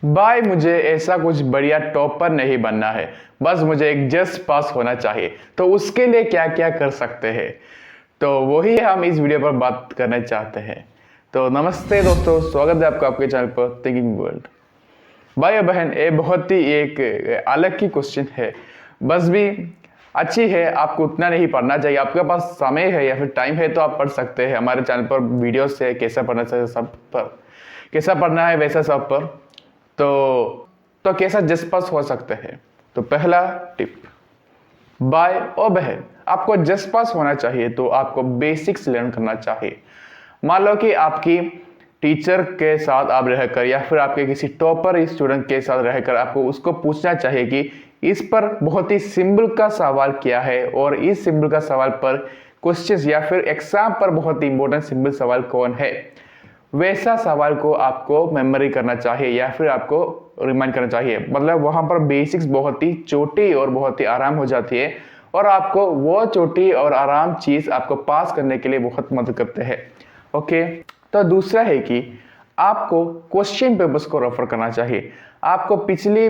भाई मुझे ऐसा कुछ बढ़िया टॉपर नहीं बनना है, बस मुझे एक जस्ट पास होना चाहिए। तो उसके लिए क्या क्या कर सकते हैं, तो वही हम इस वीडियो पर बात करना चाहते हैं। तो नमस्ते दोस्तों, स्वागत है आपका आपके चैनल पर थिंकिंग वर्ल्ड। भाई और बहन, ये बहुत ही एक अलग की क्वेश्चन है, बस भी अच्छी है। आपको उतना नहीं पढ़ना चाहिए, आपके पास समय है या फिर टाइम है तो आप पढ़ सकते हैं। हमारे चैनल पर वीडियोस है कैसा पढ़ना चाहिए, सब पर कैसा पढ़ना है वैसा सब पर। तो कैसा जस्ट पास हो सकते हैं। तो पहला टिप, भाई और बहन, आपको जस्ट पास होना चाहिए तो आपको बेसिक्स लर्न करना चाहिए। मान लो कि आपकी टीचर के साथ आप रहकर या फिर आपके किसी टॉपर स्टूडेंट के साथ रहकर आपको उसको पूछना चाहिए कि इस पर बहुत ही सिंपल का सवाल क्या है और इस सिंपल का सवाल पर क्वेश्चंस या फिर एग्जाम पर बहुत ही इंपॉर्टेंट सिंपल सवाल कौन है। वैसा सवाल को आपको मेमोरी करना चाहिए या फिर आपको रिमाइंड करना चाहिए। मतलब वहां पर बेसिक्स बहुत ही छोटी और बहुत ही आराम हो जाती है और आपको वो छोटी और आराम चीज आपको पास करने के लिए बहुत मदद करते हैं। ओके, तो दूसरा है कि आपको क्वेश्चन पेपर्स को रेफर करना चाहिए। आपको पिछली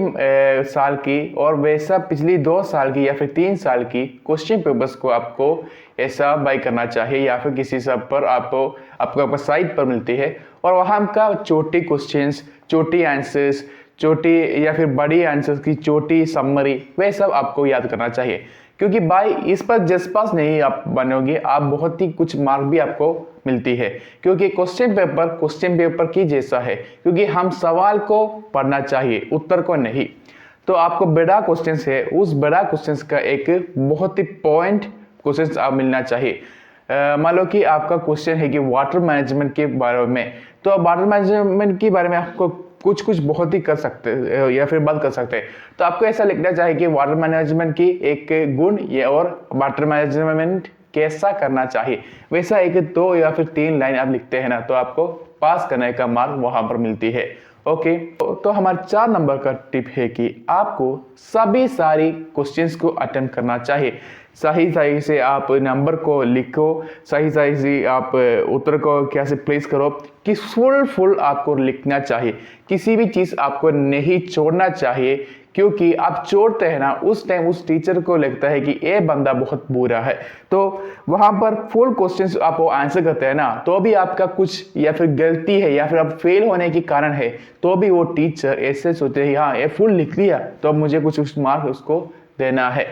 साल की और वैसा पिछली 2 साल की या फिर 3 साल की क्वेश्चन पेपर्स को आपको ऐसा बाई करना चाहिए या फिर किसी सब पर आपको साइट पर मिलती है और वहाँ का छोटी क्वेश्चंस, छोटी आंसर्स, छोटी या फिर बड़ी आंसर्स की छोटी समरी, वह सब आपको याद करना चाहिए। क्योंकि भाई इस पर जस्ट पास नहीं आप बनोगे, आप बहुत ही कुछ मार्क भी आपको मिलती है। क्योंकि क्वेश्चन पेपर की जैसा है, क्योंकि हम सवाल को पढ़ना चाहिए, उत्तर को नहीं। तो आपको बड़ा क्वेश्चन है, उस बड़ा क्वेश्चन का एक बहुत ही पॉइंट क्वेश्चन आप मिलना चाहिए। मान लो कि आपका क्वेश्चन है कि वाटर मैनेजमेंट के बारे में, तो वाटर मैनेजमेंट के बारे में आपको कुछ कुछ बहुत ही कर सकते हैं या फिर बात कर सकते हैं। तो आपको ऐसा लिखना चाहिए कि वाटर मैनेजमेंट की एक गुण ये और वाटर मैनेजमेंट कैसा करना चाहिए, वैसा एक 2 या फिर 3 लाइन आप लिखते हैं ना, तो आपको पास करने का मार्क वहां पर मिलती है। ओके, तो हमारा 4 नंबर का टिप है कि आपको सभी सारी क्वेश्चंस को अटेम्प्ट करना चाहिए। सही सही से आप नंबर को लिखो, सही सही से आप उत्तर को कैसे प्लेस करो, कि फुल आपको लिखना चाहिए। किसी भी चीज़ आपको नहीं छोड़ना चाहिए, क्योंकि आप छोड़ते हैं ना उस टाइम उस टीचर को लगता है कि ये बंदा बहुत बुरा है। तो वहां पर फुल क्वेश्चंस आप आंसर करते हैं ना, तो भी आपका कुछ या फिर गलती है या फिर आप फेल होने के कारण है, तो भी वो टीचर ऐसे सोचते हैं हाँ ये फुल लिख लिया तो अब मुझे कुछ उस मार्क उसको देना है।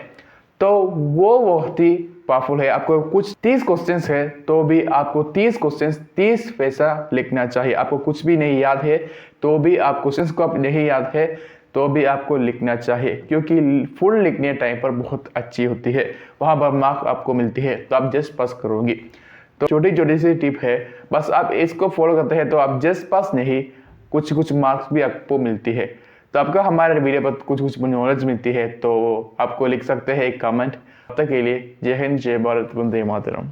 तो वो बहुत ही पावरफुल है। आपको कुछ 30 क्वेश्चंस है तो भी आपको 30 क्वेश्चंस 30 पैसा लिखना चाहिए। आपको कुछ भी नहीं याद है तो भी आप क्वेश्चंस को आप नहीं याद है तो भी आपको लिखना चाहिए, क्योंकि फुल लिखने टाइम पर बहुत अच्छी होती है, वहां पर मार्क आपको मिलती है तो आप जस्ट पास करोगे। तो छोटी छोटी सी टिप है, बस आप इसको फॉलो करते हैं तो आप जस्ट पास नहीं, कुछ कुछ मार्क्स भी आपको मिलती है। तो आपको हमारे वीडियो पर कुछ कुछ नॉलेज मिलती है तो आपको लिख सकते हैं एक कमेंट। तब तक के लिए जय हिंद, जय भारत, वंदे मातरम।